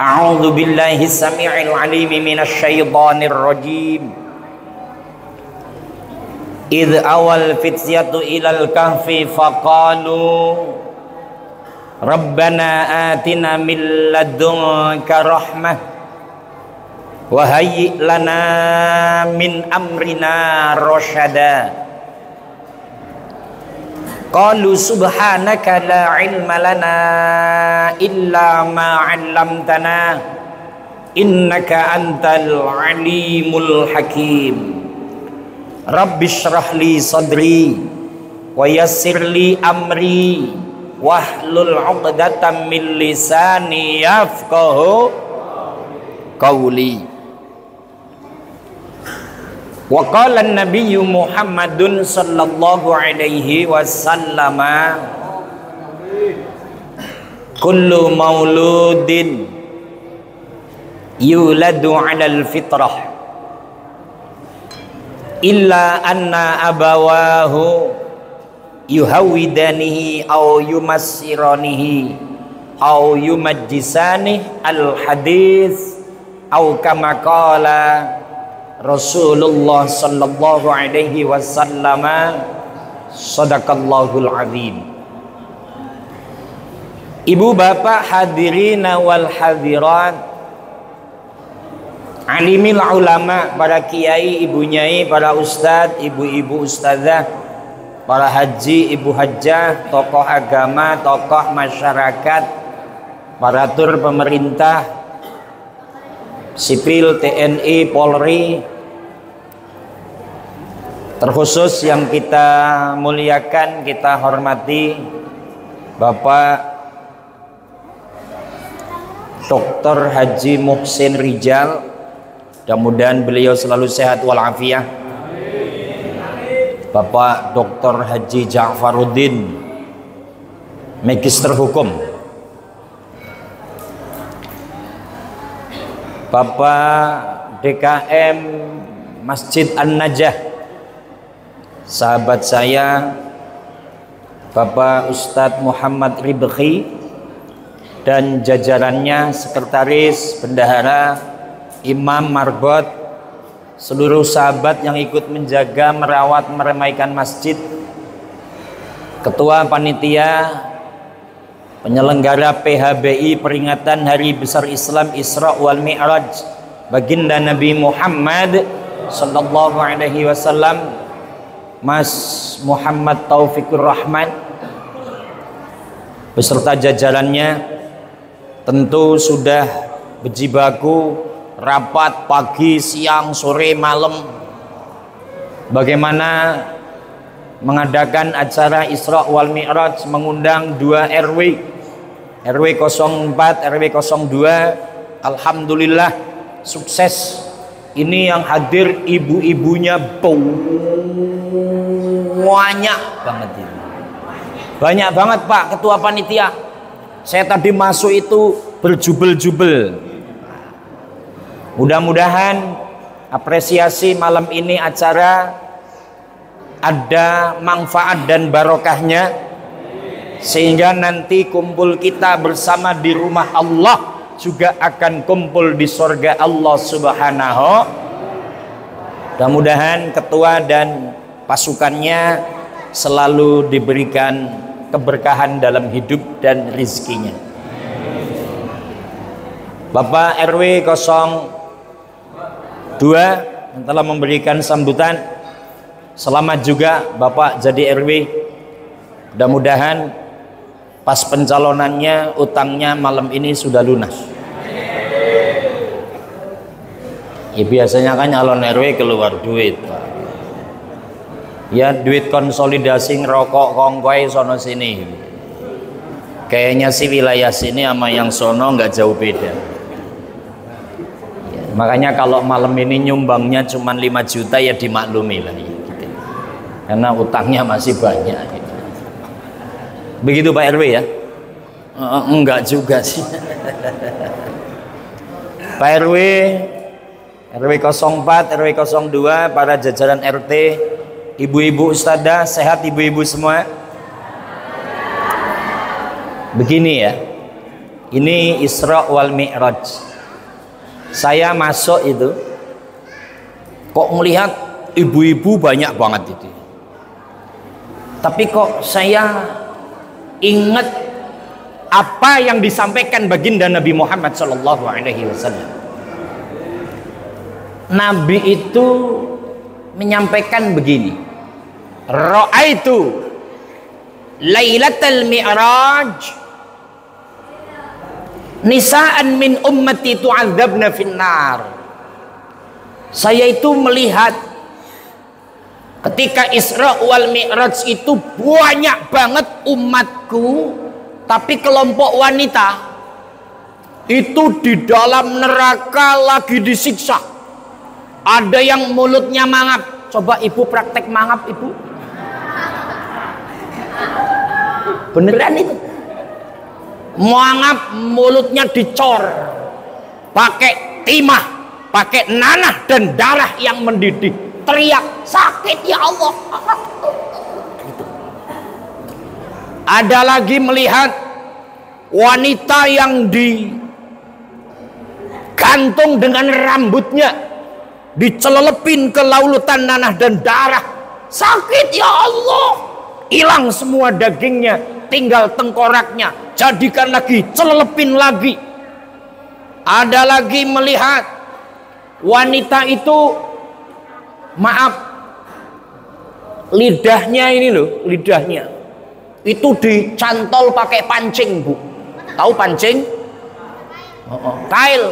A'udzu billahi samii'il 'aliim minasy syaithaanir rajiim. Idz awal fityatu ilal kahfi faqalu Rabbana atina min ladunka rahmah wa hayyi' lana min amrina rasyada. Qalu subhanaka la ilma lana illa ma 'allamtana innaka antal alimul hakim. Rabbi shrah li sadri wa yassir li amri wahlul 'uqdatam min lisani yafqahu qawli. Wa qala an-nabiyyu Muhammadun sallallahu alaihi wasallam kullu mauludin yuladu 'alal fitrah illa anna abawahu yuhawidanihi aw yumassiranihi aw yumajjisanihi al-hadis aw kama qala Rasulullah sallallahu alaihi wasallam. Sadaqallahul azim. Ibu bapak hadirin wal hadirat, alimil ulama, para kiai, ibu nyai, para ustadz, ibu-ibu ustadzah, para haji, ibu hajjah, tokoh agama, tokoh masyarakat, aparatur pemerintah, sipil, TNI, Polri, terkhusus yang kita muliakan, kita hormati Bapak Dr. Haji Muhsin Rijal. Mudah-mudahan beliau selalu sehat walafiat. Bapak Dr. Haji Ja'faruddin, Magister Hukum. Bapak DKM Masjid An-Najah, sahabat saya Bapak Ustadz Muhammad Ribhi dan jajarannya, sekretaris, bendahara, imam, marbot, seluruh sahabat yang ikut menjaga, merawat, meramaikan masjid, ketua panitia penyelenggara PHBI peringatan Hari Besar Islam Isra wal Mi'raj baginda Nabi Muhammad sallallahu alaihi wasallam, Mas Muhammad Taufikur Rahman beserta jajarannya, tentu sudah berjibaku rapat pagi, siang, sore, malam bagaimana mengadakan acara Isra wal Mi'raj, mengundang 2 RW 04, RW 02. Alhamdulillah sukses. Ini yang hadir ibu-ibunya banyak banget ini. Banyak banget Pak Ketua Panitia. Saya tadi masuk itu berjubel-jubel. Mudah-mudahan apresiasi malam ini acara ada manfaat dan barokahnya, sehingga nanti kumpul kita bersama di rumah Allah juga akan kumpul di surga Allah Subhanahu. Mudah-mudahan ketua dan pasukannya selalu diberikan keberkahan dalam hidup dan rizkinya. Bapak RW 02 yang telah memberikan sambutan, selamat juga Bapak jadi RW. Mudah-mudahan pas pencalonannya utangnya malam ini sudah lunas. Ya biasanya kan nyalon RW keluar duit. Ya duit konsolidasi ngerokok kongkoi sono sini. Kayaknya sih wilayah sini sama yang sono nggak jauh beda. Ya, makanya kalau malam ini nyumbangnya cuma 5 juta ya dimaklumi lah. Gitu. Karena utangnya masih banyak. Gitu. Begitu Pak RW ya? Enggak juga sih. Pak RW 04, RW 02, para jajaran RT, ibu-ibu ustadzah, sehat ibu-ibu semua? Begini ya, Ini Isra wal Mi'raj. Saya masuk itu, kok melihat ibu-ibu banyak banget itu. Tapi kok saya ingat apa yang disampaikan baginda Nabi Muhammad sallallahu alaihi wasallam. Nabi itu menyampaikan begini, ra'aitu lailatal mi'raj nisaan min ummati tu'adzabna finnar. Saya itu melihat ketika Isra wal Mi'raj itu banyak banget umatku, tapi kelompok wanita itu di dalam neraka lagi disiksa. Ada yang mulutnya mangap. Coba ibu praktek mangap ibu. Beneran itu. Mangap, mulutnya dicor pakai timah, pakai nanah dan darah yang mendidih. Teriak sakit ya Allah. Ada lagi melihat wanita yang digantung dengan rambutnya, dicelepin ke lautan nanah dan darah. Sakit ya Allah. Hilang semua dagingnya, tinggal tengkoraknya. Jadikan lagi, celepin lagi. Ada lagi melihat wanita itu, maaf, lidahnya ini loh, lidahnya itu dicantol pakai pancing, Bu. Tahu pancing? Kail.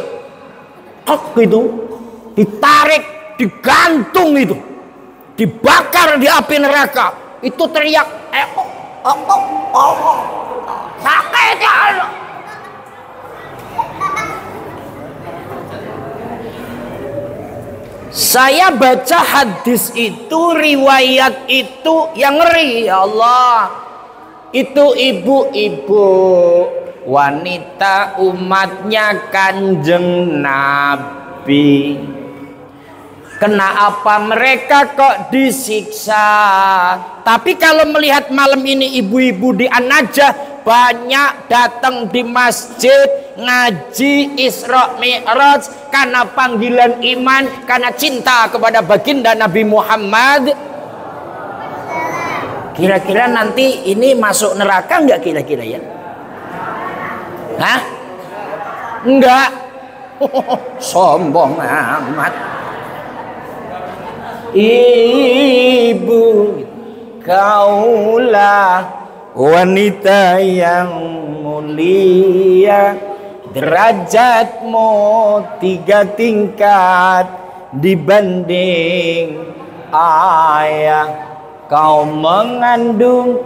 Tok gitu. Ditarik, digantung itu. Dibakar di api neraka. Itu teriak, sakit ya Allah. Saya baca hadis itu, riwayat itu yang ngeri ya Allah. Itu ibu-ibu wanita umatnya Kanjeng Nabi. Kenapa mereka kok disiksa? Tapi kalau melihat malam ini ibu-ibu di An-Najah banyak datang di masjid ngaji Isra Mi'raj karena panggilan iman, karena cinta kepada baginda Nabi Muhammad. Kira-kira nanti ini masuk neraka enggak kira-kira ya? Hah? Enggak. Sombong amat. Ibu, kaulah wanita yang mulia, derajatmu 3 tingkat dibanding ayah. Kau mengandung,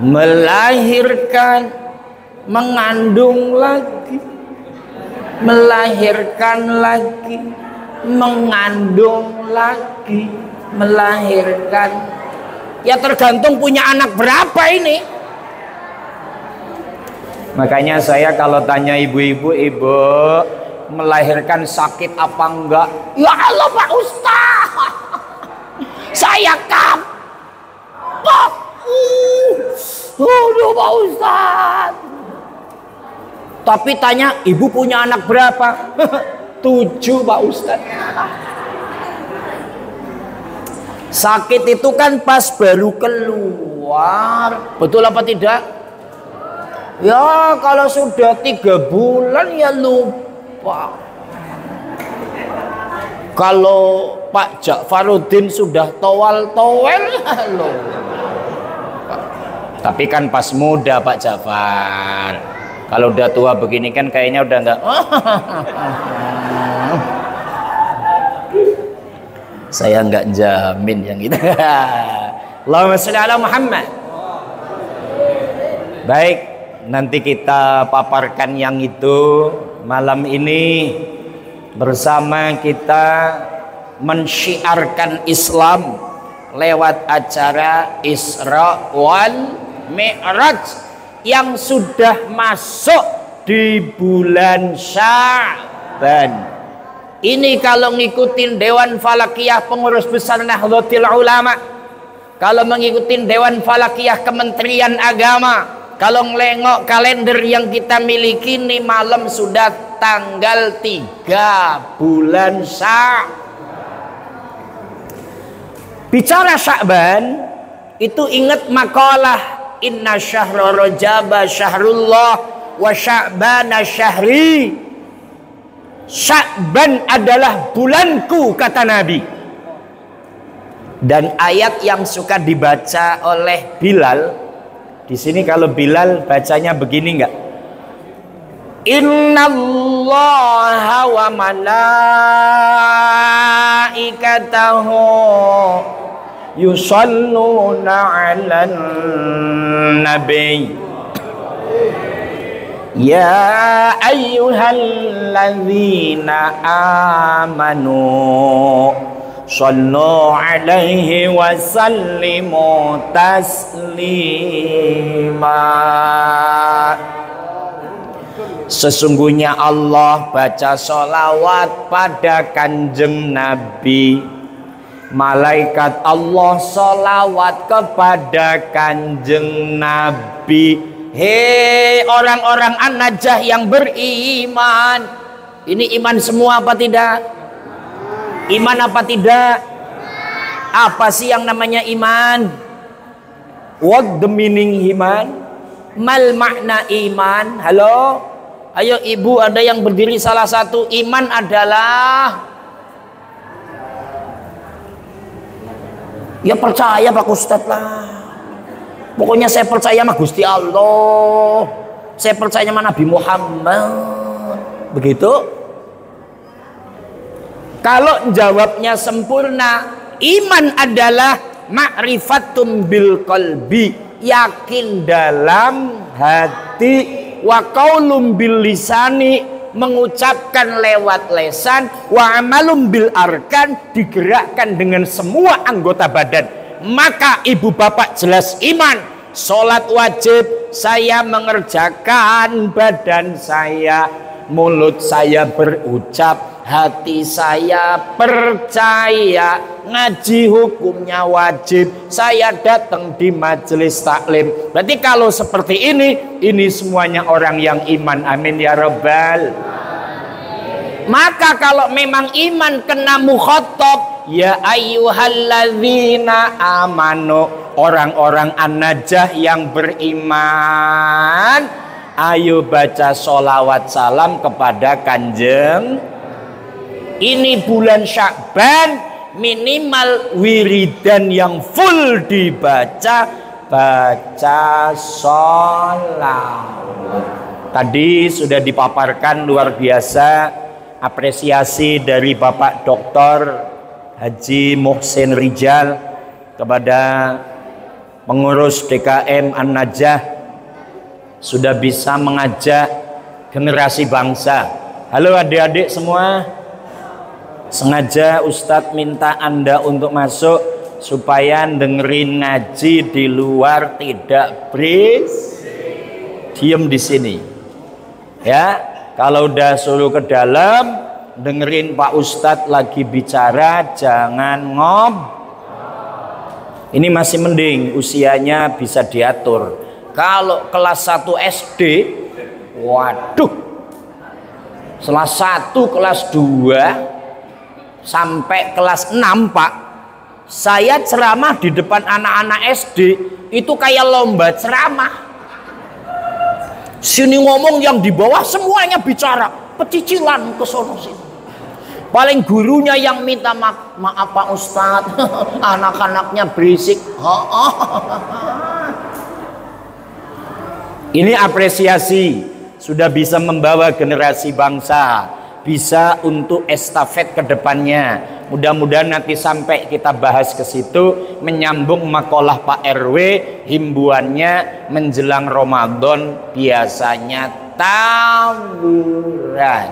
melahirkan, mengandung lagi, melahirkan lagi, mengandung lagi, melahirkan. Ya tergantung punya anak berapa ini. Makanya saya kalau tanya ibu-ibu, ibu melahirkan sakit apa enggak? Ya Allah Pak Ustaz, saya kapok. Aduh Pak Ustaz. Tapi tanya ibu punya anak berapa? 7 Pak Ustaz. Sakit itu kan pas baru keluar, betul apa tidak? Ya kalau sudah 3 bulan ya lupa. Kalau Pak Ja'faruddin sudah towel-towel loh. Tapi kan pas muda Pak Ja'far. Kalau udah tua begini kan kayaknya udah enggak. Saya enggak jamin yang itu. Allahumma sholli ala Muhammad. Baik, nanti kita paparkan yang itu malam ini bersama kita mensyiarkan Islam lewat acara Isra wal Mi'raj yang sudah masuk di bulan Sya'ban. Ini kalau ngikutin Dewan Falakiyah pengurus besar Nahdlatul Ulama, kalau mengikuti Dewan Falakiyah Kementerian Agama, Kalau ngelengok kalender yang kita miliki nih, malam sudah tanggal 3 bulan Bicara Sya'ban, itu ingat makalah inna syahra rajaba syahrullah wa sya'bana syahri. Sya'ban adalah bulanku, kata Nabi. Dan ayat yang suka dibaca oleh Bilal, di sini kalau Bilal bacanya begini enggak? Innallaha wa malaikatahu yusalluna 'alan nabi ya ayyuhalladzina amanu sallu 'alaihi wa sallimu taslima. Sesungguhnya Allah baca sholawat pada kanjeng Nabi. Malaikat Allah sholawat kepada kanjeng Nabi. Hei orang-orang An-Najah yang beriman, ini iman semua apa tidak? Iman apa tidak? Apa sih yang namanya iman? What the meaning iman? Mal makna iman? Halo? Ayo ibu, ada yang berdiri salah satu. Iman adalah, ya percaya Pak Ustadz lah. Pokoknya saya percaya sama Gusti Allah. Saya percaya sama Nabi Muhammad. Begitu? Kalau jawabnya sempurna, iman adalah ma'rifatum bil qalbi, yakin dalam hati, wa qaulum bil lisani, mengucapkan lewat lesan, wa amalum bil arkan, digerakkan dengan semua anggota badan. Maka ibu bapak jelas iman. Sholat wajib saya mengerjakan, badan saya, mulut saya berucap, hati saya percaya, ngaji hukumnya wajib, saya datang di majelis taklim. Berarti kalau seperti ini semuanya orang yang iman. Amin ya rabbal. Maka kalau memang iman kena mukhatab, ya ayyuhalladzina amanu, orang-orang An-Najah yang beriman, ayo baca sholawat salam kepada kanjeng. Ini bulan Sya'ban, minimal wiridan yang full dibaca, baca sholawat. Tadi sudah dipaparkan luar biasa apresiasi dari Bapak Dr. Haji Muhsin Rijal kepada pengurus DKM An-Najah, sudah bisa mengajak generasi bangsa. Halo adik-adik semua. Sengaja Ustadz minta Anda untuk masuk supaya dengerin ngaji di luar, tidak diem di sini. Ya, kalau udah suruh ke dalam, dengerin Pak Ustadz lagi bicara, jangan Ini masih mending, usianya bisa diatur. Kalau kelas 1 SD, waduh, kelas 1, kelas 2 sampai kelas 6 Pak, saya ceramah di depan anak-anak SD itu kayak lomba ceramah. Sini ngomong, yang di bawah semuanya bicara, pecicilan ke sono sini. Paling gurunya yang minta maaf Pak Ustadz, anak-anaknya berisik. Ini apresiasi, sudah bisa membawa generasi bangsa, bisa untuk estafet ke depannya. Mudah-mudahan nanti sampai kita bahas ke situ, menyambung makalah Pak RW, himbuannya menjelang Ramadan biasanya tawuran.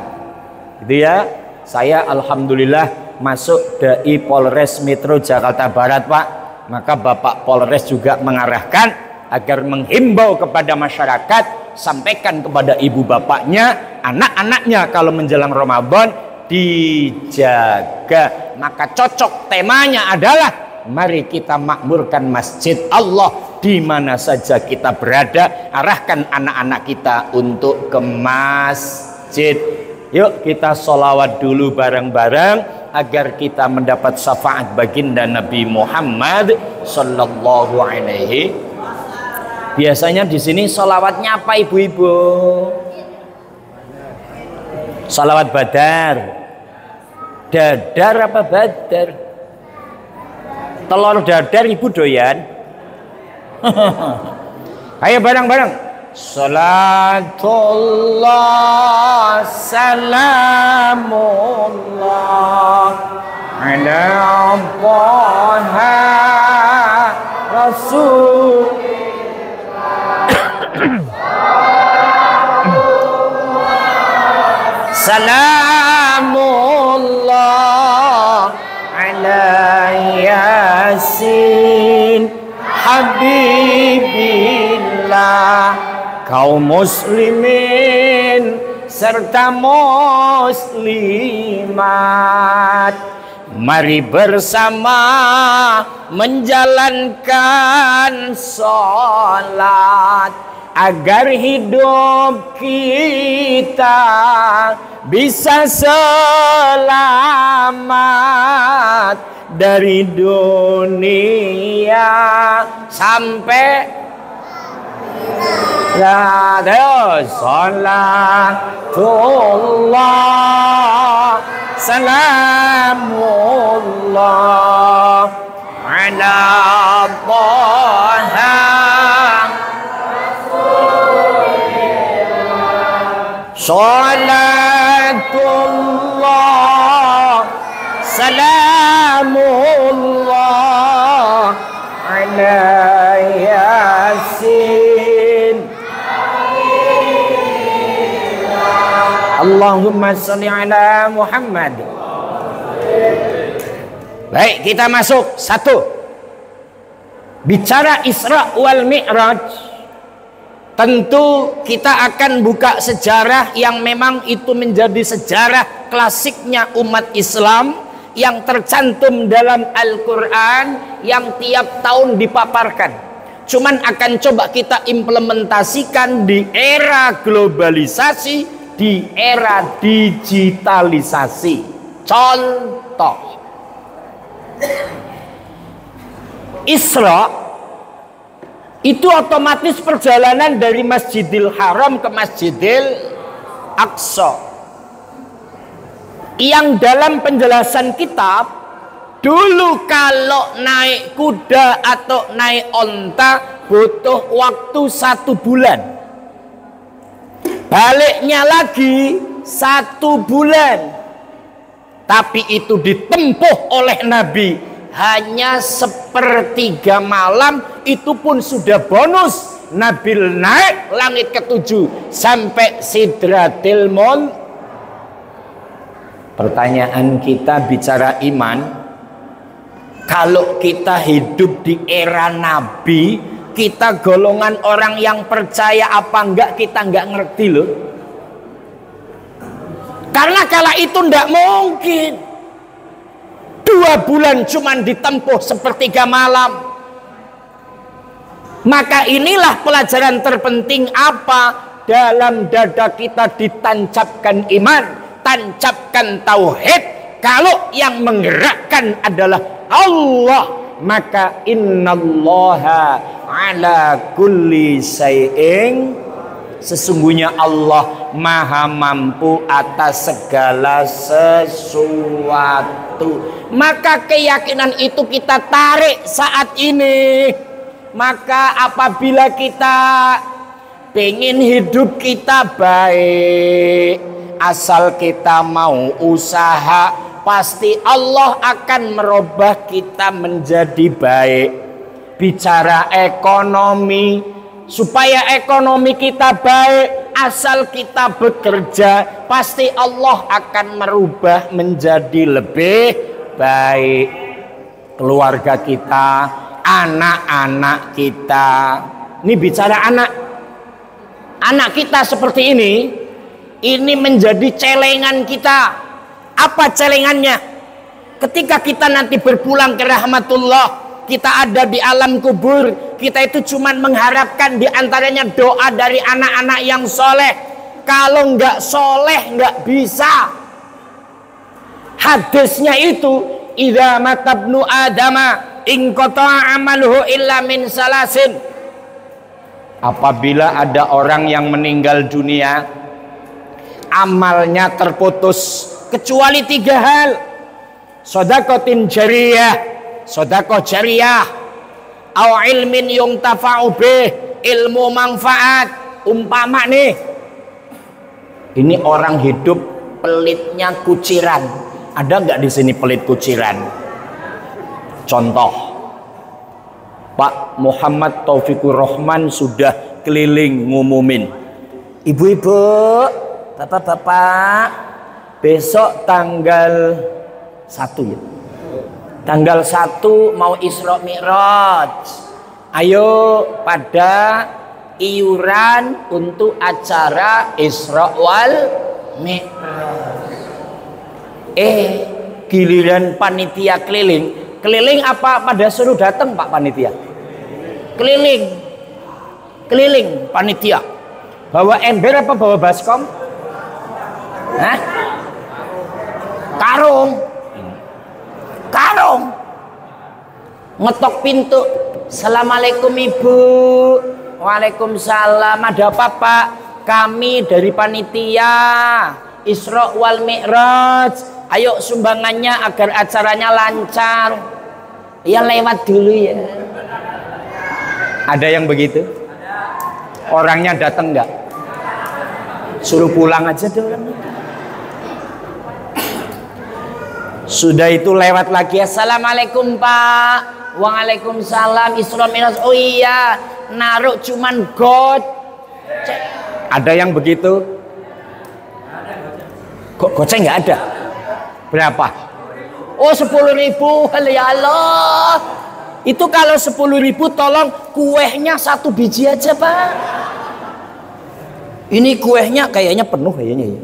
Gitu ya. Saya alhamdulillah masuk DAI Polres Metro Jakarta Barat Pak. Maka Bapak Polres juga mengarahkan agar menghimbau kepada masyarakat, sampaikan kepada ibu bapaknya, anak-anaknya kalau menjelang Ramadan dijaga. Maka cocok temanya adalah Mari kita makmurkan masjid Allah di mana saja kita berada. Arahkan anak-anak kita untuk ke masjid. Yuk kita sholawat dulu bareng-bareng agar kita mendapat syafaat baginda Nabi Muhammad sallallahu alaihi. Biasanya di sini sholawatnya apa ibu-ibu? Sholawat badar. Dadar apa badar? Telur dadar ibu doyan? Ayo bareng-bareng. Salatullah salamullah ala Taha Rasul. Salamullah ala Yasin Habibillah, kaum muslimin serta muslimat, mari bersama menjalankan sholat agar hidup kita bisa selamat dari dunia sampai salatullah salamullah ala Taha salatullah salamullah ala Yasin Allahumma sholli ala Muhammad. Baik, kita masuk satu. Bicara Isra wal Mi'raj, tentu kita akan buka sejarah yang memang itu menjadi sejarah klasiknya umat Islam yang tercantum dalam Al-Quran yang tiap tahun dipaparkan. Cuman akan coba kita implementasikan di era globalisasi, di era digitalisasi. Contoh, Isra itu otomatis perjalanan dari Masjidil Haram ke Masjidil Aqsa, yang dalam penjelasan kitab dulu kalau naik kuda atau naik onta butuh waktu 1 bulan, baliknya lagi 1 bulan, tapi itu ditempuh oleh Nabi hanya 1/3 malam. Itu pun sudah bonus. Nabi naik langit ke-7 sampai Sidratil Muntaha. Pertanyaan kita bicara iman, kalau kita hidup di era Nabi, kita golongan orang yang percaya apa enggak, kita enggak ngerti loh. Karena kala itu enggak mungkin 2 bulan cuman ditempuh 1/3 malam. Maka inilah pelajaran terpenting apa? Dalam dada kita ditancapkan iman, tancapkan tauhid. Kalau yang menggerakkan adalah Allah, maka innallaha ala kulli syai'in, sesungguhnya Allah maha mampu atas segala sesuatu. Maka keyakinan itu kita tarik saat ini. Maka apabila kita pengen hidup kita baik, asal kita mau usaha, pasti Allah akan merubah kita menjadi baik. Bicara ekonomi, supaya ekonomi kita baik, asal kita bekerja, pasti Allah akan merubah menjadi lebih baik. Keluarga kita, anak-anak kita, ini bicara anak kita seperti ini menjadi celengan kita. Apa celengannya? Ketika kita nanti berpulang ke rahmatullah, kita ada di alam kubur, kita itu cuma mengharapkan di antaranya doa dari anak-anak yang soleh. Kalau nggak soleh nggak bisa. Hadisnya itu, idza matabnu adama inqata'a amaluhu illa min salasin. Apabila ada orang yang meninggal dunia, amalnya terputus kecuali 3 hal. Shadaqatin jariyah, sedekah jariyah, au ilmin yuntafa'u bih, ilmu manfaat. Umpama nih, ini orang hidup pelitnya kuciran. Ada nggak di sini pelit kuciran? Contoh, Pak Muhammad Taufikur Rahman sudah keliling ngumumin, ibu-ibu, bapak-bapak, besok tanggal 1 ya. Tanggal 1 mau Isra Mi'raj. Ayo pada iuran untuk acara Isra wal Mi'raj. Giliran panitia keliling. Keliling apa pada suruh datang Pak panitia? Keliling. Keliling panitia. Bawa ember apa bawa baskom? Hah? Karung. Karung. Ngetok pintu. Assalamualaikum ibu. Waalaikumsalam. Ada apa Pak? Kami dari panitia Isra wal Mi'raj. Ayo sumbangannya agar acaranya lancar. Ya lewat dulu ya. Ada yang begitu? Orangnya datang enggak? Suruh pulang aja deh orangnya. Sudah itu lewat lagi. Assalamualaikum Pak. Waalaikumsalam. Isra Mi'raj. Oh iya, naruh cuman goceng. Ada yang begitu? Kok goceng nggak ada? Berapa? Oh 10.000. Ya Allah. Itu kalau 10.000 tolong kuehnya 1 biji aja Pak. Ini kuehnya kayaknya penuh kayaknya ya.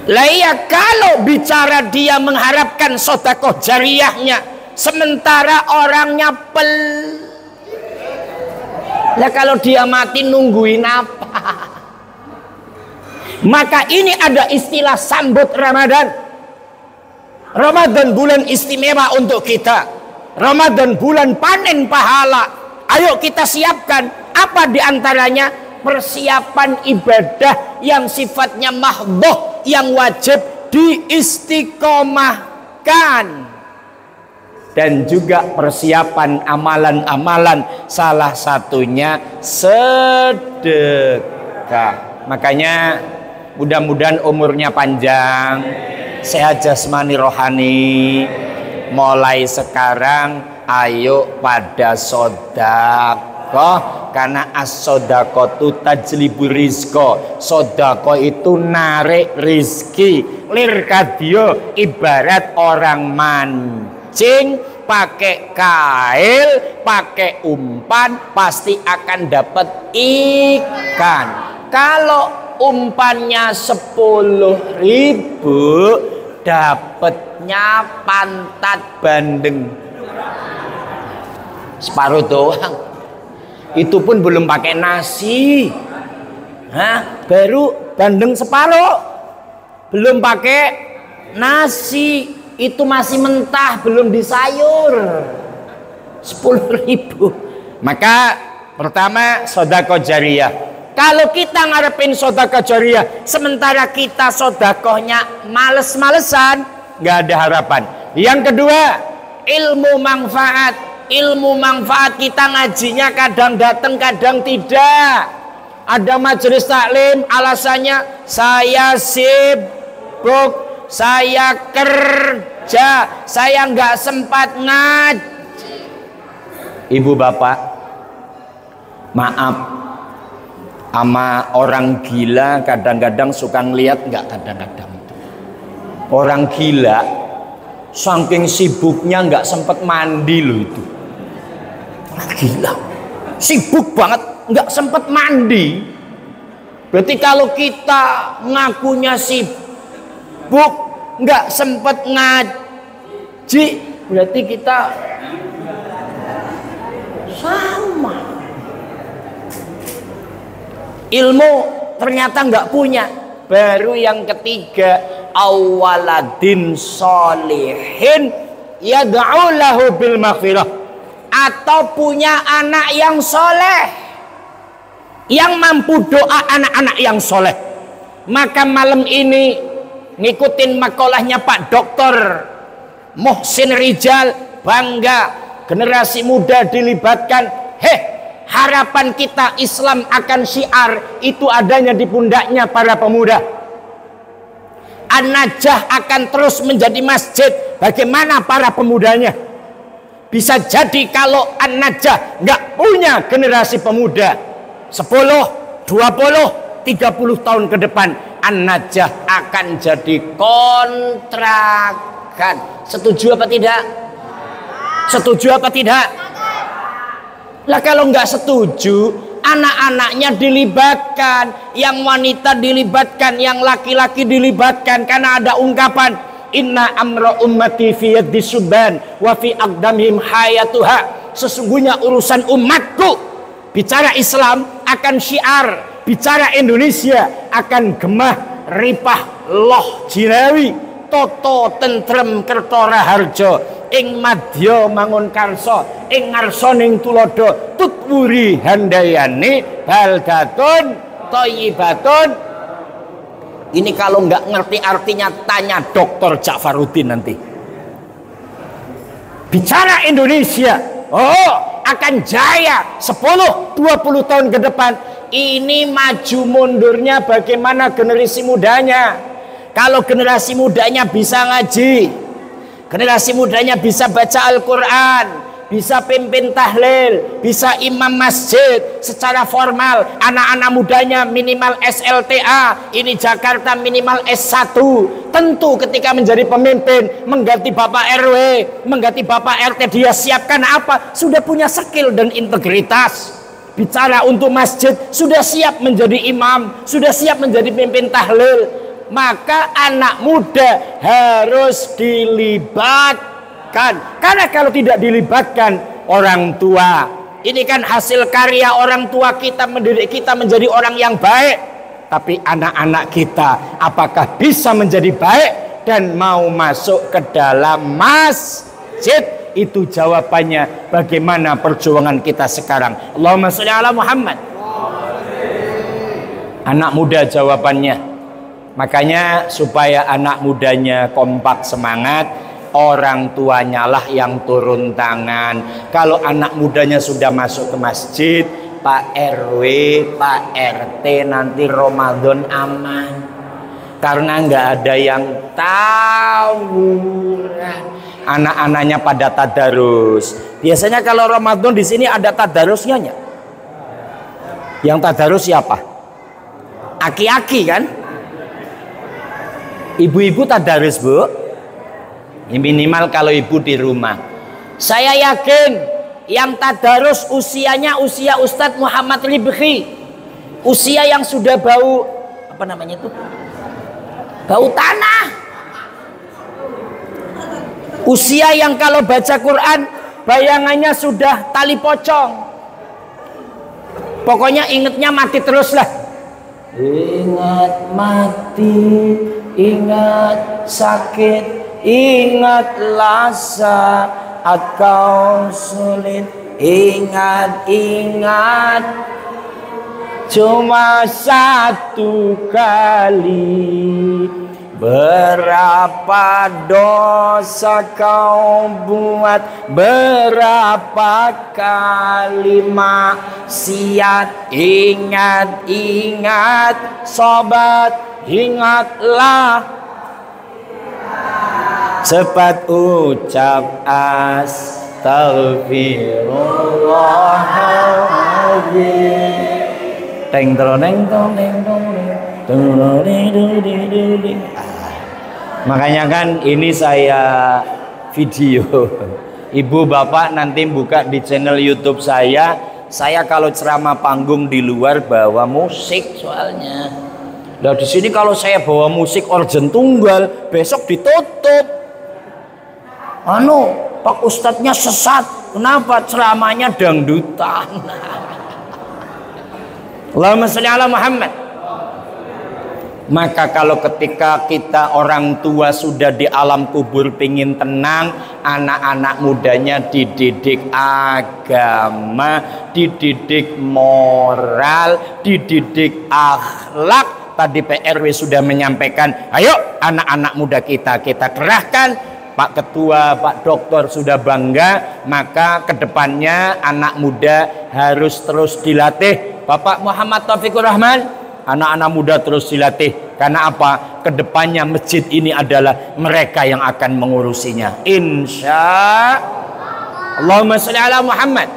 Lah iya, kalau bicara dia mengharapkan sedekah jariyahnya, sementara orangnya lah kalau dia mati nungguin apa? Maka ini ada istilah sambut Ramadan. Ramadan bulan istimewa untuk kita. Ramadan bulan panen pahala. Ayo kita siapkan apa diantaranya? Persiapan ibadah yang sifatnya mahdhah, yang wajib diistiqomahkan, dan juga persiapan amalan-amalan, salah satunya sedekah. Makanya mudah-mudahan umurnya panjang, sehat jasmani rohani. Mulai sekarang ayo pada sedekah, karena as-shadaqatu tajlibur rizqa. Sedekah itu narik rizki. Lir kadio ibarat orang mancing pakai kail, pakai umpan, pasti akan dapat ikan. Kalau umpannya 10.000, dapatnya pantat bandeng separuh doang. Itu pun belum pakai nasi. Baru bandeng separuh, belum pakai nasi. Itu masih mentah, belum disayur. 10.000. Maka pertama sedekah jariyah. Kalau kita ngarepin sedekah jariyah, sementara kita sedekahnya males-malesan, nggak ada harapan. Yang kedua, ilmu manfaat. Ilmu manfaat kita ngajinya kadang datang, kadang tidak. Ada majelis taklim, alasannya saya sibuk, saya kerja, saya nggak sempat ngaji. Ibu bapak, maaf, sama orang gila kadang-kadang suka ngeliat nggak? Kadang-kadang orang gila saking sibuknya nggak sempat mandi loh itu. Orang gila sibuk banget nggak sempat mandi. Berarti kalau kita ngakunya sibuk nggak sempat ngaji, berarti kita sama. Ilmu ternyata nggak punya. Baru yang ketiga, awaladin solihin yad'u lahu bil maghfirah, atau punya anak yang soleh, yang mampu doa anak-anak yang soleh. Maka malam ini ngikutin makalahnya Pak Doktor Muhsin Rijal, bangga generasi muda dilibatkan. Harapan kita Islam akan syiar itu adanya di pundaknya para pemuda. An-Najah akan terus menjadi masjid. Bagaimana para pemudanya? Bisa jadi kalau An-Najah nggak punya generasi pemuda 10, 20, 30 tahun ke depan, An-Najah akan jadi kontrakan. Setuju apa tidak? Setuju apa tidak? Lah kalau nggak setuju, anak-anaknya dilibatkan, yang wanita dilibatkan, yang laki-laki dilibatkan, karena ada ungkapan inna amra ummati fi yaddi subban wa fi aqdamihim hayatuha. Sesungguhnya urusan umatku, bicara Islam akan syiar, bicara Indonesia akan gemah ripah loh jinawi toto tentrem kertora harjo ing madya mangun karso ing ngarsoning tulodo tutwuri handayani baldatun thayyibatun. Ini kalau nggak ngerti artinya tanya Dr. Ja'faruddin nanti. Bicara Indonesia akan jaya 10-20 tahun ke depan. Ini maju mundurnya bagaimana generasi mudanya. Kalau generasi mudanya bisa ngaji, generasi mudanya bisa baca Al-Quran, bisa pimpin tahlil, bisa imam masjid secara formal. Anak-anak mudanya minimal SLTA, ini Jakarta minimal S1. Tentu ketika menjadi pemimpin, mengganti Bapak RW, mengganti Bapak RT, dia siapkan apa? Sudah punya skill dan integritas. Bicara untuk masjid, sudah siap menjadi imam, sudah siap menjadi pemimpin tahlil. Maka anak muda harus dilibatkan. Karena kalau tidak dilibatkan orang tua, ini kan hasil karya orang tua kita mendidik kita menjadi orang yang baik. Tapi anak-anak kita apakah bisa menjadi baik dan mau masuk ke dalam masjid? Itu jawabannya bagaimana perjuangan kita sekarang. Allahumma sholli ala Muhammad. Anak muda jawabannya. Makanya supaya anak mudanya kompak semangat, orang tuanya lah yang turun tangan. Kalau anak mudanya sudah masuk ke masjid, Pak RW, Pak RT nanti Ramadan aman. Karena nggak ada yang tawuran. Anak-anaknya pada tadarus. Biasanya kalau Ramadan di sini ada tadarusnya. Yang tadarus siapa? Aki-aki kan? Ibu-ibu tadarus, Bu. Minimal kalau ibu di rumah. Saya yakin yang tadarus usianya usia Ustadz Muhammad Libhi. Usia yang sudah bau apa namanya itu? Bau tanah. Usia yang kalau baca Quran bayangannya sudah tali pocong. Pokoknya ingatnya mati terus lah. Ingat mati, ingat sakit, ingatlah saat kau sulit. Ingat cuma satu kali. Berapa dosa kau buat, berapa kali maksiat. Ingat, ingat sobat, ingatlah. Cepat ucap astagfirullahaladzim. Teng troneng tong teng tong teng. Makanya kan ini saya video. Ibu bapak nanti buka di channel YouTube saya. Saya kalau ceramah panggung di luar bawa musik soalnya. Nah di sini kalau saya bawa musik organ tunggal besok ditutup. Pak Ustadznya sesat. Kenapa? Ceramahnya dangdutan. Allahumma sholli ala Muhammad. Maka kalau ketika kita orang tua sudah di alam kubur pingin tenang, anak-anak mudanya dididik agama, dididik moral, dididik akhlak. Tadi PRW sudah menyampaikan, ayo anak-anak muda kita kerahkan. Pak Ketua, Pak Doktor sudah bangga, maka kedepannya anak muda harus terus dilatih. Bapak Muhammad Taufikur Rahman, anak-anak muda terus dilatih. Karena apa? Kedepannya masjid ini adalah mereka yang akan mengurusinya. Insya Allahumma sholli ala Muhammad.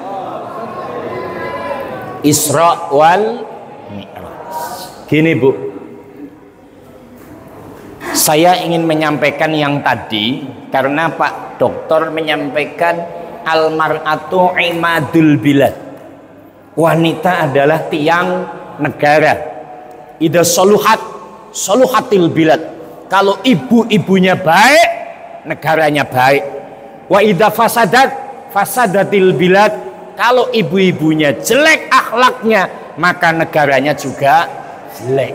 Isra wal Mi'raj. Gini Bu, saya ingin menyampaikan yang tadi karena Pak Doktor menyampaikan almar'atu imadul bilad. Wanita adalah tiang negara. Idza soluhatil bilad. Kalau ibu-ibunya baik, negaranya baik. Wa idza fasadatil bilad. Kalau ibu-ibunya jelek akhlaknya, maka negaranya juga jelek.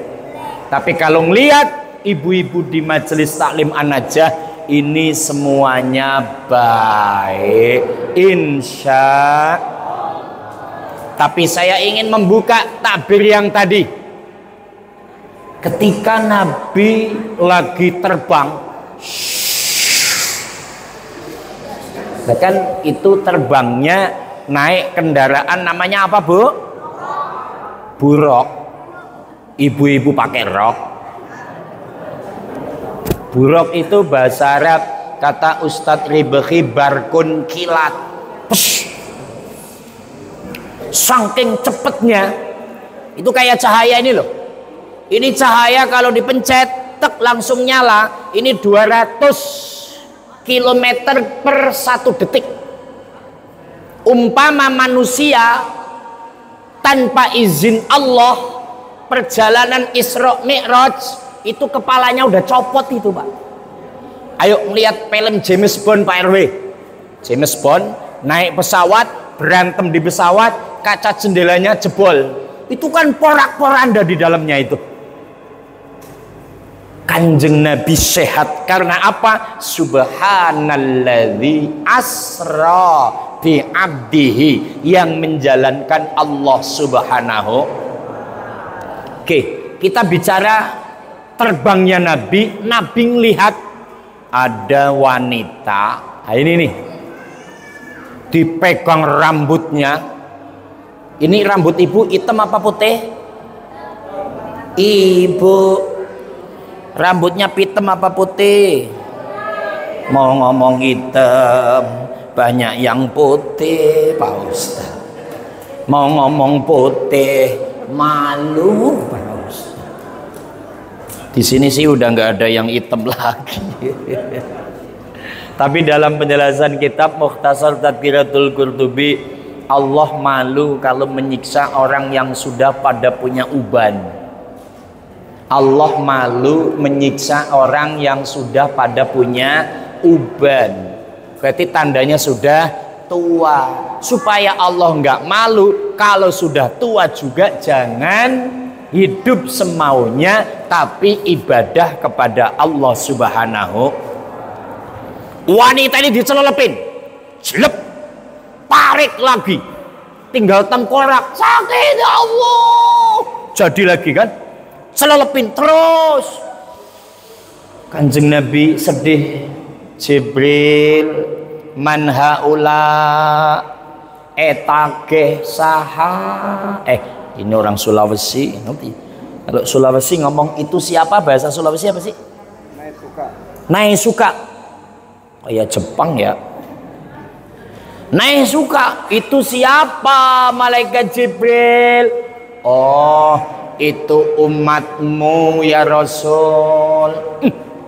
Tapi kalau melihat ibu-ibu di majelis taklim An-Najah, ini semuanya baik, insya. Tapi saya ingin membuka takbir yang tadi. Ketika Nabi lagi terbang, bahkan itu terbangnya naik kendaraan namanya apa Bu? Buruk. Ibu-ibu pakai rok. Buruk itu bahasa Arab, kata Ustadz Ribhi barkun kilat. Saking cepetnya, itu kayak cahaya ini loh. Ini cahaya kalau dipencet, tek langsung nyala. Ini 200 km per 1 detik. Umpama manusia tanpa izin Allah, perjalanan Isra Mi'raj, itu kepalanya udah copot itu Pak. Ayo melihat film James Bond Pak RW. James Bond naik pesawat, berantem di pesawat, kaca jendelanya jebol. Itu kan porak-poranda di dalamnya itu. Kanjeng Nabi sehat karena apa? Subhanalladzi asra bi abdihi, yang menjalankan Allah Subhanahu. Oke, kita bicara terbangnya Nabi. Nabi melihat ada wanita, nah ini nih, dipegang rambutnya. Ini rambut ibu hitam apa putih? Ibu rambutnya hitam apa putih? Mau ngomong hitam, banyak yang putih Pak Ustaz. Mau ngomong putih, malu Pak Ustaz. Di sini sih udah nggak ada yang hitam lagi. Tapi dalam penjelasan kitab Mukhtasar Tadkiratul Qurtubi, Allah malu kalau menyiksa orang yang sudah pada punya uban. Allah malu menyiksa orang yang sudah pada punya uban. Berarti tandanya sudah tua. Supaya Allah nggak malu, kalau sudah tua juga jangan hidup semaunya, tapi ibadah kepada Allah Subhanahu. Wanita ini dicelepin, jelep, tarik lagi, tinggal tengkorak, sakit ya Allah. Jadi lagi kan, celepin terus. Kanjeng Nabi sedih. Jibril, man haula etage saha. Ini orang Sulawesi, ngerti? Kalau Sulawesi ngomong itu siapa, bahasa Sulawesi apa sih? Naisuka. Oh ya Jepang ya. Naisuka itu siapa? Malaikat Jibril. Oh, itu umatmu ya Rasul.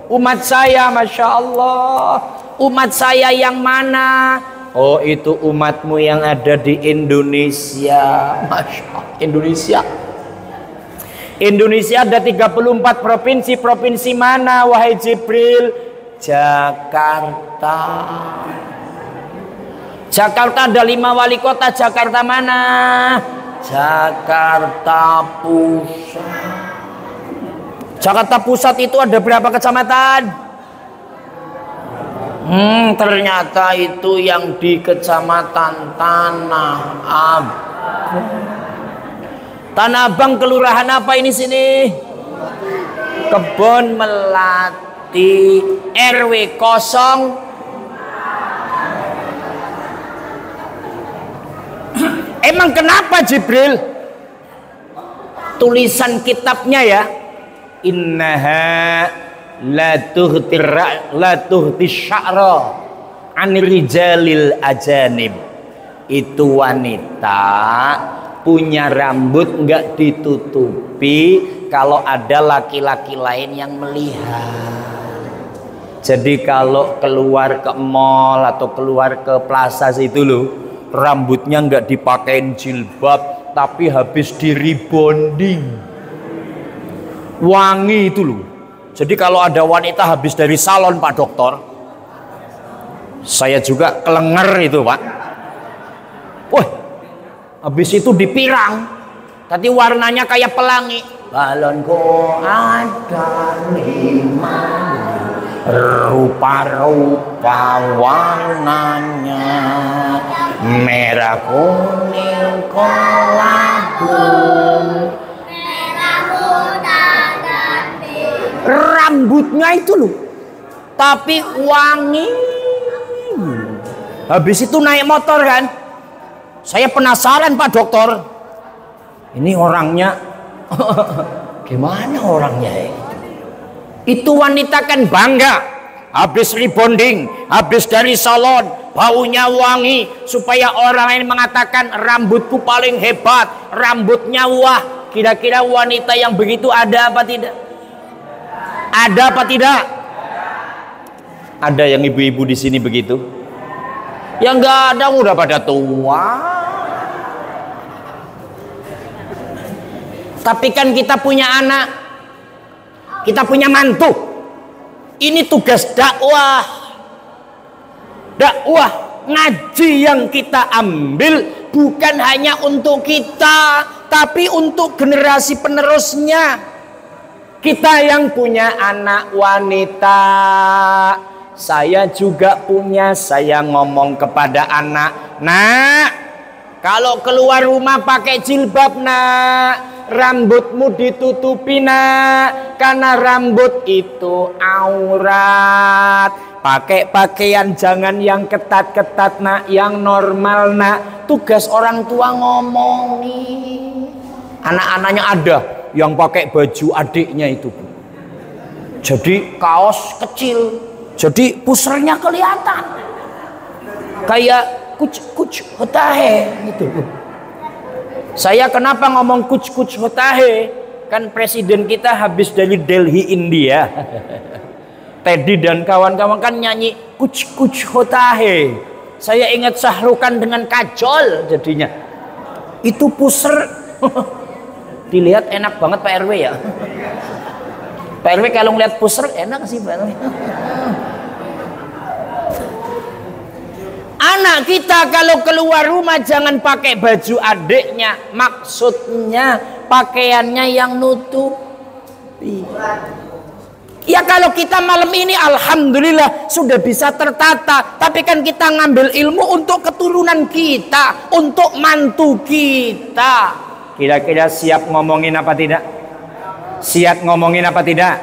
Umat saya, Masya Allah. Umat saya yang mana? Oh, itu umatmu yang ada di Indonesia. Masya Allah, Indonesia. Indonesia ada 34 provinsi. Provinsi mana wahai Jibril? Jakarta. Jakarta ada 5 wali kota. Jakarta mana? Jakarta Pusat. Jakarta Pusat itu ada berapa kecamatan? Ternyata itu yang di Kecamatan Tanah Abang. Tanah Abang kelurahan apa ini sini? Kebon Melati, RW 0. Emang kenapa Jibril? Tulisan kitabnya ya, innaha la tuhti sya'ra anir rijalil ajanib. Itu wanita punya rambut nggak ditutupi kalau ada laki-laki lain yang melihat. Jadi kalau keluar ke mall atau keluar ke plaza itu loh, rambutnya nggak dipakein jilbab tapi habis di rebonding, wangi itu loh. Jadi kalau ada wanita habis dari salon Pak Dokter, saya juga kelenger itu Pak. Wah, habis itu dipirang, tadi warnanya kayak pelangi. Balonku ada 5, rupa-rupa warnanya, merah kuning kolabu, merah muda dan biru. Rambutnya itu loh, tapi wangi. Habis itu naik motor kan, saya penasaran Pak Dokter, ini orangnya gimana orangnya ya? Itu wanita kan bangga, habis rebonding, habis dari salon, baunya wangi, supaya orang lain mengatakan rambutku paling hebat, rambutnya wah. Kira-kira wanita yang begitu ada apa tidak? Ada apa tidak? Ada yang ibu-ibu di sini begitu? Yang nggak ada udah pada tua. Tapi kan kita punya anak, kita punya mantu. Ini tugas dakwah. Dakwah ngaji yang kita ambil bukan hanya untuk kita, tapi untuk generasi penerusnya. Kita yang punya anak wanita, saya juga punya, saya ngomong kepada anak, nak, kalau keluar rumah pakai jilbab nak, rambutmu ditutupi nak, karena rambut itu aurat. Pakai pakaian jangan yang ketat-ketat nak, yang normal nak. Tugas orang tua ngomongin. Anak-anaknya ada yang pakai baju adiknya itu, jadi kaos kecil, jadi pusernya kelihatan kayak kuc hotahe gitu. Saya kenapa ngomong kuc hotahe? Kan presiden kita habis dari Delhi, India. Teddy dan kawan-kawan kan nyanyi kuc hotahe. Saya ingat Sahrukan dengan Kajol jadinya. Itu puser. Dilihat enak banget Pak RW ya. Pak RW kalau ngeliat puser enak sih Pak RW. Anak kita kalau keluar rumah jangan pakai baju adiknya, maksudnya pakaiannya yang nutupi. Ya kalau kita malam ini alhamdulillah sudah bisa tertata, tapi kan kita ngambil ilmu untuk keturunan kita, untuk mantu kita. Kira-kira siap ngomongin apa tidak? Siap ngomongin apa tidak?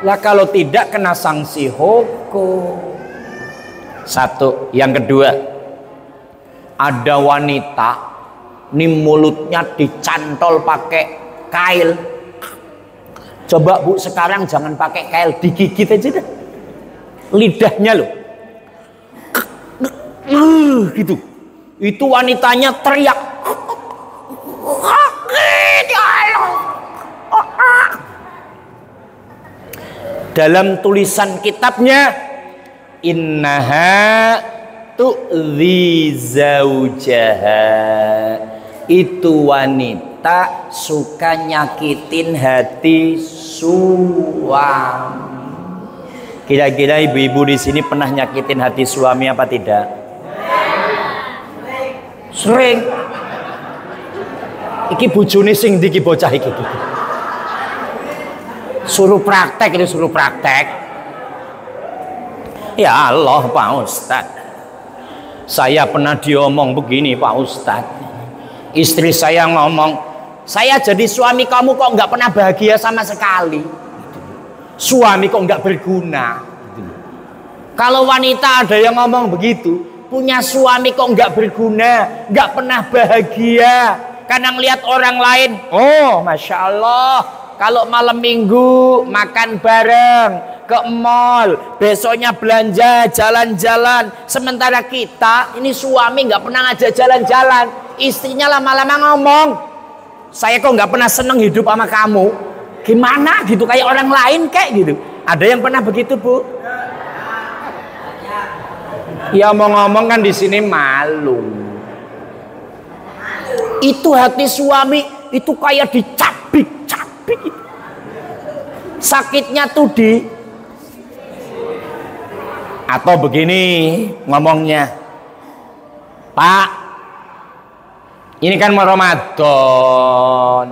Lah kalau tidak kena sanksi hukum. Satu, yang kedua, ada wanita nih mulutnya dicantol pakai kail. Coba Bu sekarang jangan pakai kail, digigit aja dah. Lidahnya loh. Gitu. Itu wanitanya teriak. Dalam tulisan kitabnya, innaha tu'dzi zaujaha, itu wanita suka nyakitin hati suami. Kira-kira ibu-ibu di sini pernah nyakitin hati suami apa tidak? Sering. Iki bojone sing ndi iki bocah iki. Suruh praktek itu, suruh praktek. Ya Allah Pak Ustadz, saya pernah diomong begini Pak Ustadz. Istri saya ngomong, saya jadi suami kamu kok nggak pernah bahagia sama sekali. Suami kok nggak berguna. Kalau wanita ada yang ngomong begitu, punya suami kok nggak berguna, nggak pernah bahagia, karena ngelihat orang lain. Oh Masya Allah, kalau malam minggu makan bareng ke mall, besoknya belanja jalan-jalan, sementara kita ini suami nggak pernah ngajak jalan-jalan, istrinya lama-lama ngomong, saya kok nggak pernah seneng hidup sama kamu, gimana gitu, kayak orang lain kayak gitu. Ada yang pernah begitu Bu? Ya mau ngomong kan di sini malu. Itu hati suami itu kayak dicabik-cabik. Sakitnya tuh di. Atau begini ngomongnya, Pak, ini kan mau Ramadan,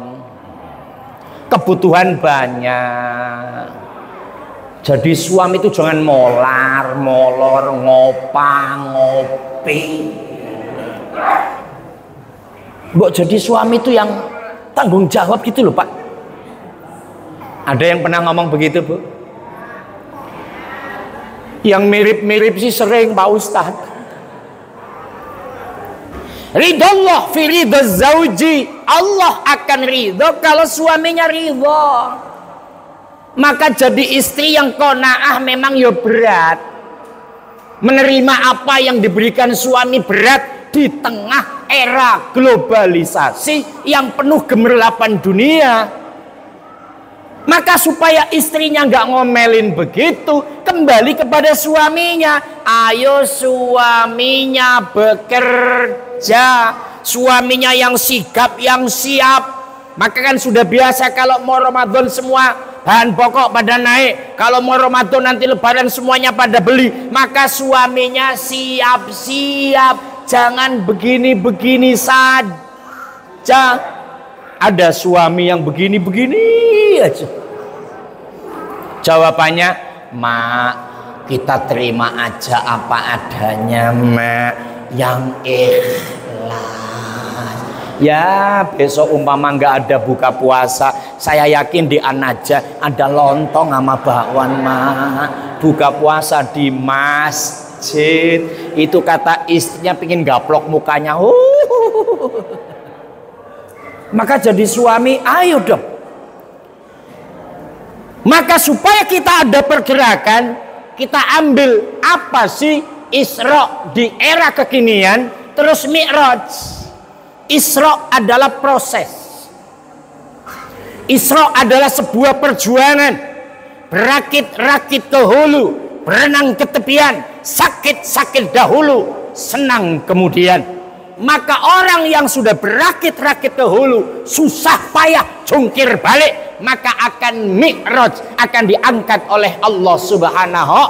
kebutuhan banyak. Jadi suami itu jangan molar, molor, ngopang, ngopi. Mbok jadi suami itu yang tanggung jawab gitu loh Pak. Ada yang pernah ngomong begitu Bu? Yang mirip-mirip sih sering Pak Ustadz. Ridallah fi ridha zauji, Allah akan ridho kalau suaminya ridho. Maka jadi istri yang qanaah memang ya berat. Menerima apa yang diberikan suami berat di tengah era globalisasi yang penuh gemerlapan dunia. Maka supaya istrinya nggak ngomelin begitu, kembali kepada suaminya. Ayo suaminya bekerja, suaminya yang sigap, yang siap. Maka kan sudah biasa kalau mau Ramadan semua bahan pokok pada naik. Kalau mau Ramadan nanti Lebaran semuanya pada beli. Maka suaminya siap-siap. Jangan begini-begini saja. Ada suami yang begini-begini aja. Jawabannya, Mak, kita terima aja apa adanya, Mak, yang ikhlas. Ya besok umpama nggak ada buka puasa, saya yakin di Anaja ada lontong sama bakwan, Mak. Buka puasa di masjid. Itu kata istrinya pingin gaplok mukanya. Maka jadi suami, ayo dong. Maka supaya kita ada pergerakan, kita ambil apa sih Isra di era kekinian, terus Mi'raj. Isra adalah proses. Isra adalah sebuah perjuangan. Berakit-rakit ke hulu, berenang ke tepian, sakit-sakit dahulu, senang kemudian. Maka orang yang sudah berakit-rakit ke hulu, susah payah jungkir balik, maka akan mi'raj, akan diangkat oleh Allah Subhanahu.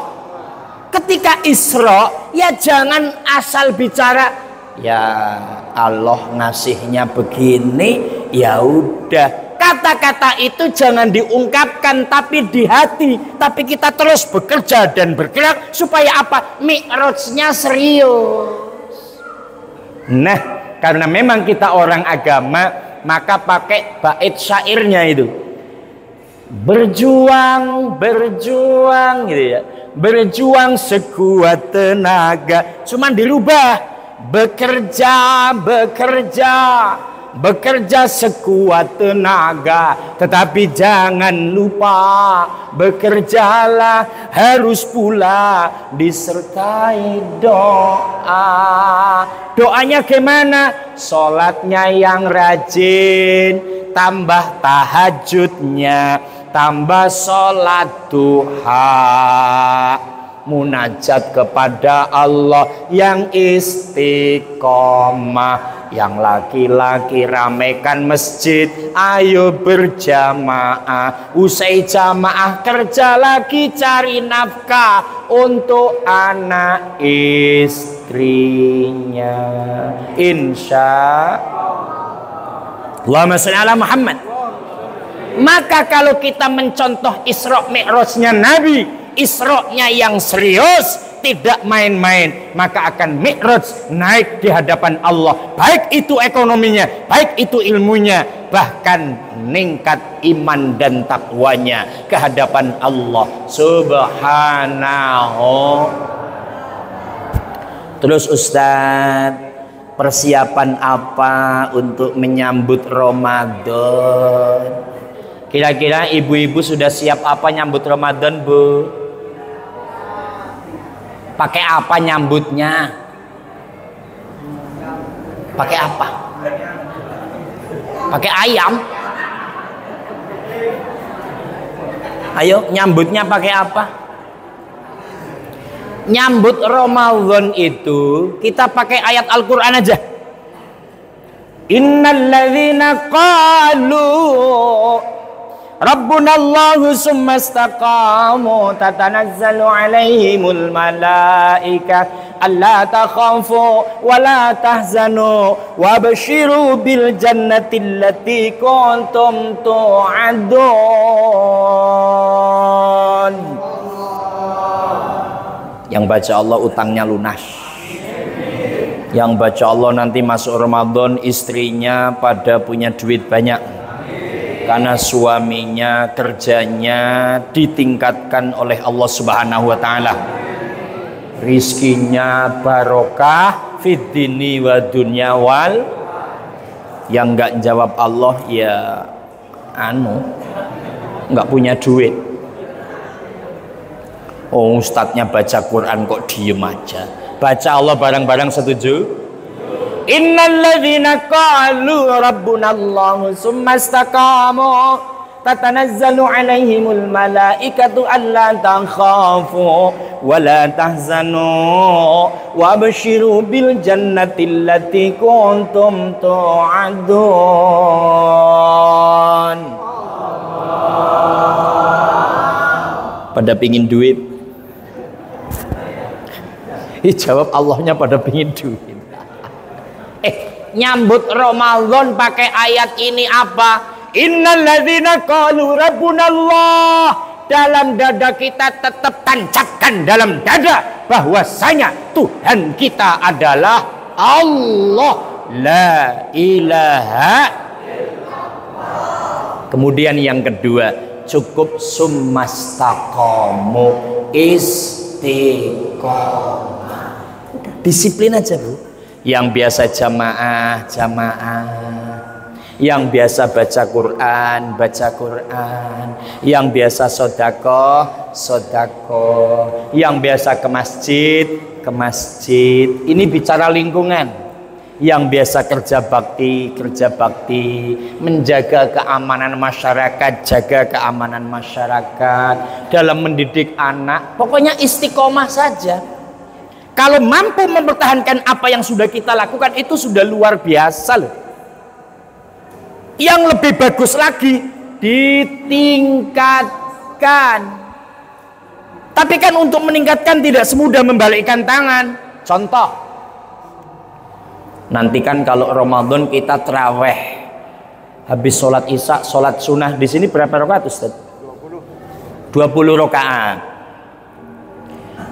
Ketika Isra, ya jangan asal bicara, ya Allah ngasihnya begini, ya udah. Kata-kata itu jangan diungkapkan tapi di hati, tapi kita terus bekerja dan bergerak supaya apa? Mi'rajnya serius. Nah, karena memang kita orang agama, maka pakai bait syairnya itu. Berjuang, berjuang gitu ya. Berjuang sekuat tenaga. Cuman dirubah. Bekerja, bekerja. Bekerja sekuat tenaga, tetapi jangan lupa bekerjalah harus pula disertai doa. Doanya gimana? Sholatnya yang rajin, tambah tahajudnya, tambah sholat duha, munajat kepada Allah yang istiqomah. Yang laki-laki ramekan masjid, ayo berjamaah. Usai jamaah kerja lagi cari nafkah untuk anak istrinya. Insya Allahumma sholli ala Muhammad. Maka kalau kita mencontoh Isra Mi'rajnya Nabi, Isra-nya yang serius, tidak main-main, maka akan mi'raj, naik di hadapan Allah, baik itu ekonominya, baik itu ilmunya, bahkan meningkat iman dan takwanya ke hadapan Allah Subhanahu. Terus Ustaz, persiapan apa untuk menyambut Ramadan? Kira-kira ibu-ibu sudah siap apa nyambut Ramadan, Bu? Pakai apa nyambutnya? Pakai apa? Pakai ayam? Ayo, nyambutnya pakai apa? Nyambut Ramadan itu kita pakai ayat Al-Quran aja. Innalladzina qalu Rabbuna Allahu summa istaqamu tatanazzalu alaihimul malaika alla takhafu wa la tahzanu wabshiru bil jannati allati kuntum tu'adun. Yang baca Allah utangnya lunas. Yang baca Allah nanti masuk Ramadan istrinya pada punya duit banyak. Karena suaminya kerjanya ditingkatkan oleh Allah Subhanahu wa taala. Rizkinya barokah fid dini wa dunya wal. Yang enggak jawab Allah ya enggak punya duit. Oh, ustadznya baca Quran kok diem aja. Baca Allah bareng-bareng, setuju? Innalladzina qalu rabbuna Allahu summa istaqamu tatanazzalu alaihimul malaikatu alla takhafu wa la tahzanu wabshiru bil jannati allati kuntum tu'adun. Pada pingin duit. Jawab Allahnya pada pingin duit. Nyambut Ramadan pakai ayat ini apa? Innalladzina qalu rabbunallah. Dalam dada kita tetap tancapkan dalam dada bahwasanya Tuhan kita adalah Allah, la ilaha. Kemudian yang kedua, cukup summastaqamu, istiqomah. Disiplin aja, Bu. Yang biasa jamaah, yang biasa baca Quran, yang biasa sodakoh, yang biasa ke masjid. Ini bicara lingkungan. Yang biasa kerja bakti, menjaga keamanan masyarakat, jaga keamanan masyarakat, dalam mendidik anak, pokoknya istiqomah saja. Kalau mampu mempertahankan apa yang sudah kita lakukan, itu sudah luar biasa loh. Yang lebih bagus lagi, ditingkatkan. Tapi kan untuk meningkatkan tidak semudah membalikkan tangan. Contoh, nanti kan kalau Ramadan kita terawih, habis sholat isya, sholat sunnah, di sini berapa rakaat Ustaz? 20 rakaat.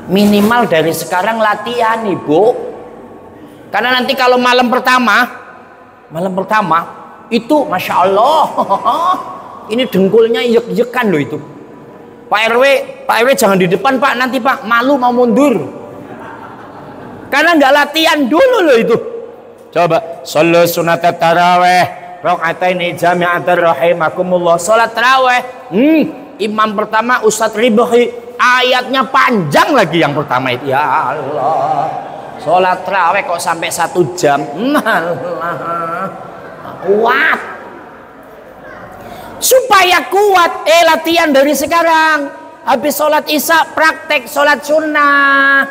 Minimal dari sekarang latihan, Ibu. Karena nanti kalau malam pertama itu Masya Allah, ini dengkulnya yek-yekan loh itu. Pak RW jangan di depan Pak, nanti Pak malu mau mundur. Karena nggak latihan dulu loh itu. Coba shollu sunat tarawih rakaataini jami'atan rahimakumullah. Salat tarawih. Imam pertama Ustadz Ribahi, ayatnya panjang lagi yang pertama itu. Ya Allah. Salat tarawih kok sampai 1 jam. Kuat. Supaya kuat, latihan dari sekarang. Habis sholat isya praktek sholat sunnah,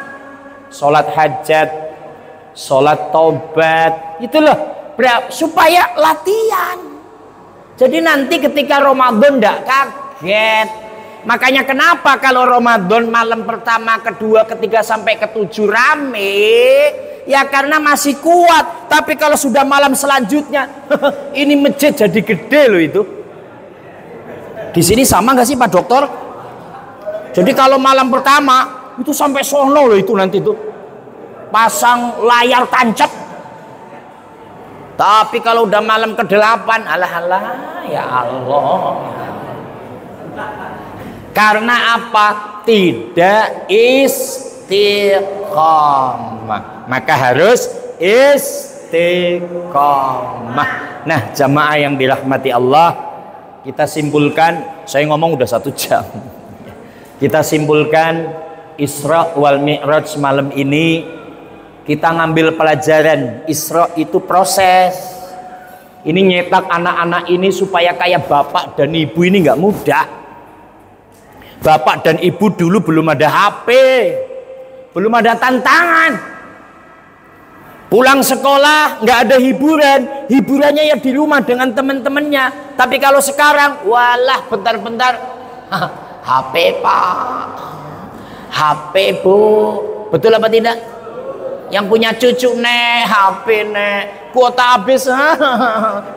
sholat hajat, sholat taubat, itulah supaya latihan. Jadi nanti ketika Ramadan tidak kaget. Makanya kenapa kalau Ramadan malam pertama, kedua, ketiga sampai ketujuh rame, ya karena masih kuat. Tapi kalau sudah malam selanjutnya, ini masjid jadi gede loh itu. Di sini sama nggak sih Pak Dokter? Jadi kalau malam pertama itu sampai sono loh itu nanti tuh pasang layar tancap. Tapi kalau udah malam ke-8, alah ya Allah. Karena apa? Tidak istiqomah. Maka harus istiqomah. Nah, jamaah yang dirahmati Allah, kita simpulkan, saya ngomong udah 1 jam. Kita simpulkan Isra wal Mi'raj malam ini, kita ngambil pelajaran. Isra itu proses. Ini nyetak anak-anak ini supaya kayak bapak dan ibu ini nggak mudah. Bapak dan ibu dulu belum ada HP, belum ada tantangan. Pulang sekolah nggak ada hiburan, hiburannya ya di rumah dengan teman-temannya. Tapi kalau sekarang, walah bentar-bentar, HP Pak, HP Bu, betul apa tidak? Yang punya cucu nek, HP nek, kuota habis,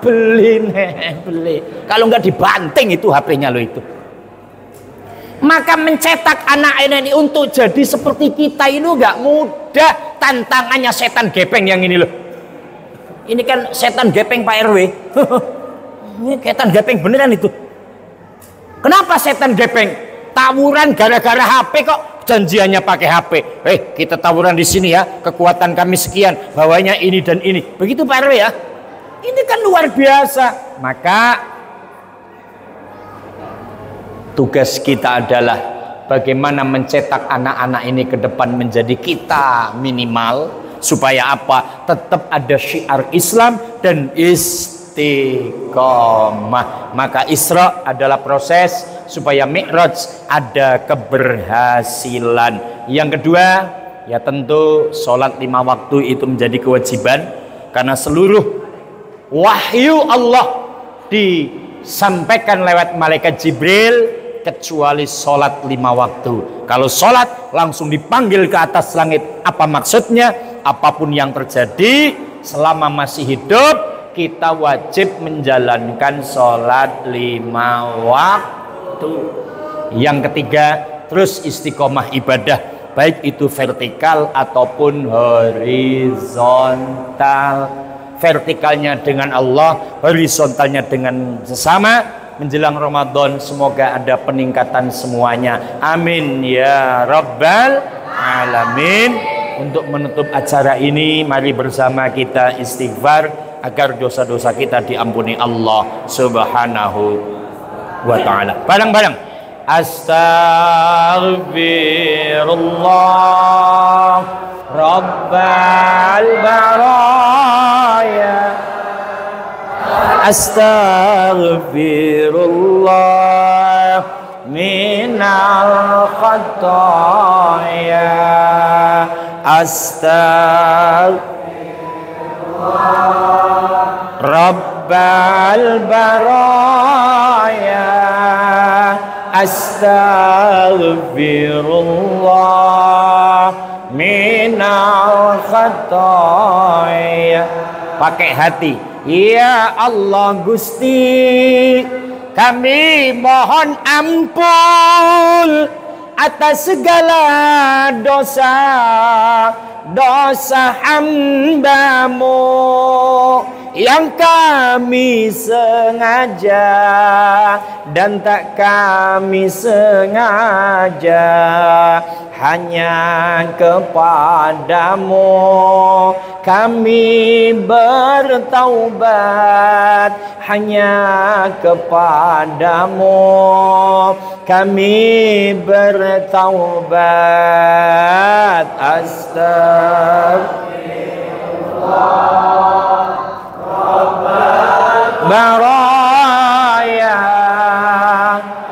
beli nek, beli. Kalau nggak dibanting itu HP-nya lo itu. Maka mencetak anak ini untuk jadi seperti kita ini nggak mudah. Tantangannya setan gepeng yang ini loh. Ini kan setan gepeng Pak RW. Ini setan gepeng beneran itu. Kenapa setan gepeng? Tawuran gara-gara HP kok. Janjiannya pakai HP. Kita tawuran di sini ya. Kekuatan kami sekian. Bawanya ini dan ini. Begitu Pak RW ya. Ini kan luar biasa. Maka tugas kita adalah bagaimana mencetak anak-anak ini ke depan menjadi kita minimal, supaya apa? Tetap ada syiar Islam dan istiqomah. Maka Isra adalah proses supaya Mi'raj ada keberhasilan. Yang kedua, ya tentu sholat 5 waktu itu menjadi kewajiban, karena seluruh wahyu Allah disampaikan lewat malaikat Jibril, kecuali sholat 5 waktu. Kalau sholat langsung dipanggil ke atas langit. Apa maksudnya? Apapun yang terjadi selama masih hidup, kita wajib menjalankan sholat 5 waktu. Yang ketiga, terus istiqomah ibadah, baik itu vertikal ataupun horizontal. Vertikalnya dengan Allah, horizontalnya dengan sesama. Menjelang Ramadan semoga ada peningkatan semuanya. Amin ya Rabbal Alamin. Untuk menutup acara ini, mari bersama kita istighfar agar dosa-dosa kita diampuni Allah Subhanahu wa ta'ala. Bareng-bareng. Astaghfirullah Rabbal baraya. Astaghfirullah minal khataya. Astaghfirullah Rabbal baraya. Astaghfirullah minal khataya. Pakai hati. Ya Allah Gusti, kami mohon ampun atas segala dosa hamba-Mu yang kami sengaja dan tak kami sengaja. Hanya kepadamu kami bertaubat, hanya kepadamu kami bertaubat. Astagfirullah Rabbal baraya.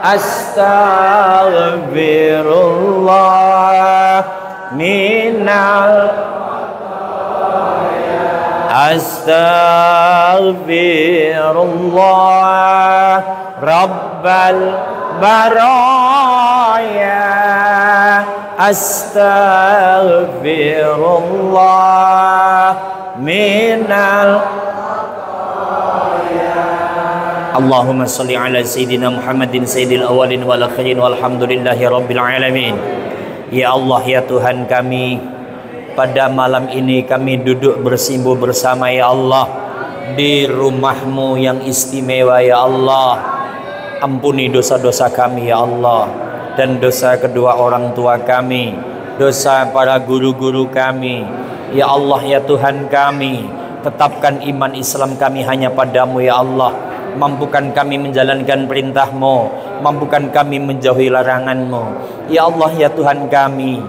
Astaghfirullah minal Astaghfirullah Rabbal baraya. Astaghfirullah minal. Allahumma salli ala Sayyidina Muhammadin Sayyidil awalin wal akhirin walhamdulillahi rabbil alamin. Ya Allah, ya Tuhan kami, pada malam ini kami duduk bersimpuh bersama ya Allah di rumah-Mu yang istimewa ya Allah. Ampuni dosa-dosa kami ya Allah, dan dosa kedua orang tua kami, dosa para guru-guru kami. Ya Allah, ya Tuhan kami, tetapkan iman Islam kami hanya padamu ya Allah. Mampukan kami menjalankan perintah-Mu, mampukan kami menjauhi larangan-Mu. Ya Allah, ya Tuhan kami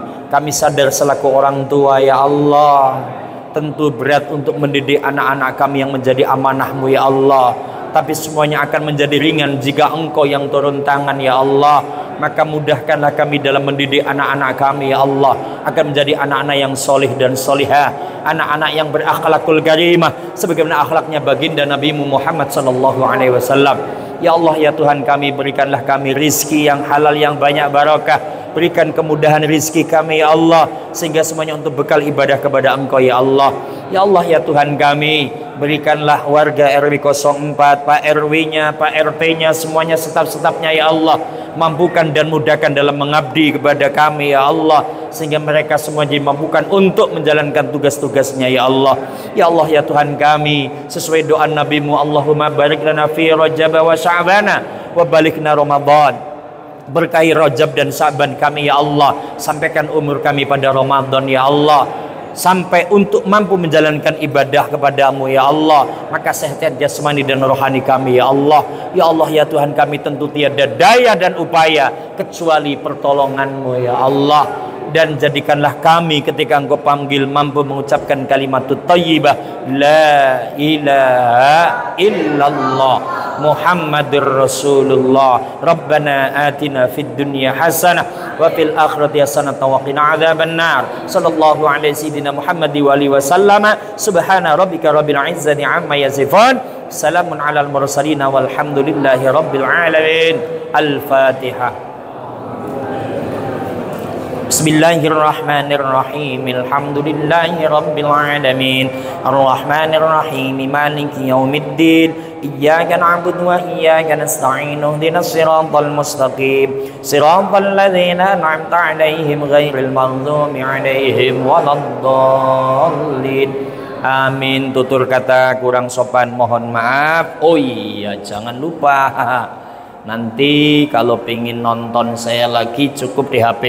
sadar selaku orang tua ya Allah, tentu berat untuk mendidik anak-anak kami yang menjadi amanah-Mu ya Allah. Tapi semuanya akan menjadi ringan jika Engkau yang turun tangan ya Allah. Maka mudahkanlah kami dalam mendidik anak-anak kami ya Allah, akan menjadi anak-anak yang solih dan solihah, anak-anak yang berakhlakul karimah sebagaimana akhlaknya baginda Nabi Muhammad sallallahu alaihi wasallam. Ya Allah, ya Tuhan kami, berikanlah kami rizki yang halal yang banyak barakah. Berikan kemudahan rizki kami ya Allah, sehingga semuanya untuk bekal ibadah kepada Engkau ya Allah. Ya Allah, ya Tuhan kami, berikanlah warga RW 04, Pak RW-nya, Pak RT-nya, semuanya setap-setapnya ya Allah, mampukan dan mudahkan dalam mengabdi kepada kami ya Allah, sehingga mereka semua dimampukan untuk menjalankan tugas-tugasnya ya Allah. Ya Allah, ya Tuhan kami, sesuai doa Nabi-Mu, Allahumma barik lana fi Rajab wa Sya'bana wa balikna Ramadan. Berkahi Rajab dan Sa'ban kami ya Allah, sampaikan umur kami pada Ramadan ya Allah, sampai untuk mampu menjalankan ibadah kepadamu ya Allah. Maka sehat jasmani dan rohani kami ya Allah. Ya Allah, ya Tuhan kami, tentu tiada daya dan upaya kecuali pertolonganmu ya Allah. Dan jadikanlah kami ketika Engkau panggil mampu mengucapkan kalimat thayyibah la ilaha illallah Muhammadur Rasulullah. Rabbana atina fid dunya hasanah wa fil akhirati hasanah wa qina adzabannar. Sallallahu alaihi sayyidina Muhammad wa alihi wasallam. Subhana rabbika rabbil izzati amma yasifun. Salamun alal mursalin walhamdulillahi rabbil alamin. Al-Fatihah. Bismillahirrahmanirrahim. Alhamdulillahi rabbil alamin. Arrahmanir rahim. Maliki yaumiddin. Iyyaka na'budu wa iyyaka nasta'in. Ihdinas siratal mustaqim. Siratal ladzina an'amta 'alaihim ghairil maghdubi 'alaihim waladdallin. Amin. Tutur kata kurang sopan mohon maaf. Oh iya, jangan lupa nanti kalau pengen nonton saya lagi cukup di HP